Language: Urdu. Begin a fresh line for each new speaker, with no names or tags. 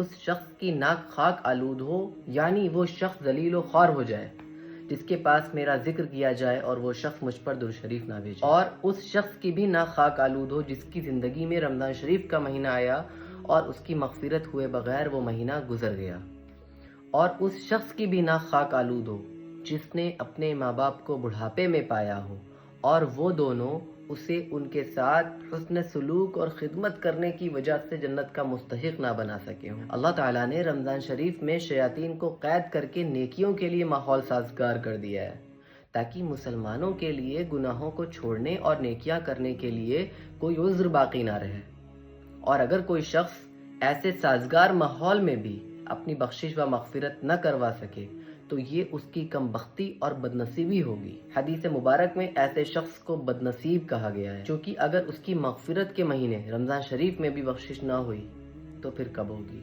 اس شخص کی ناک خاک آلود ہو، یعنی وہ شخص ذلیل و خوار ہو جائے جس کے پاس میرا ذکر کیا جائے اور وہ شخص مجھ پر درود شریف نہ بھیجے، اور اس شخص کی بھی ناک خاک آلود ہو جس کی زندگی میں رمضان شریف کا مہینہ آیا اور اس کی مغفرت ہوئے بغیر وہ مہینہ گزر گیا، اور اس شخص کی بھی ناک خاک آلود ہو جس نے اپنے ماں باپ کو بڑھاپے میں پایا ہو اور وہ دونوں اسے ان کے ساتھ حسن سلوک اور خدمت کرنے کی وجہ سے جنت کا مستحق نہ بنا سکے ہوں۔ اللہ تعالیٰ نے رمضان شریف میں شیاطین کو قید کر کے نیکیوں کے لیے ماحول سازگار کر دیا ہے تاکہ مسلمانوں کے لیے گناہوں کو چھوڑنے اور نیکیاں کرنے کے لیے کوئی عذر باقی نہ رہے، اور اگر کوئی شخص ایسے سازگار ماحول میں بھی اپنی بخشش و مغفرت نہ کروا سکے تو یہ اس کی کم بختی اور بدنصیبی ہوگی۔ حدیث مبارک میں ایسے شخص کو بدنصیب کہا گیا ہے، کیونکہ اگر اس کی مغفرت کے مہینے رمضان شریف میں بھی بخشش نہ ہوئی تو پھر کب ہوگی؟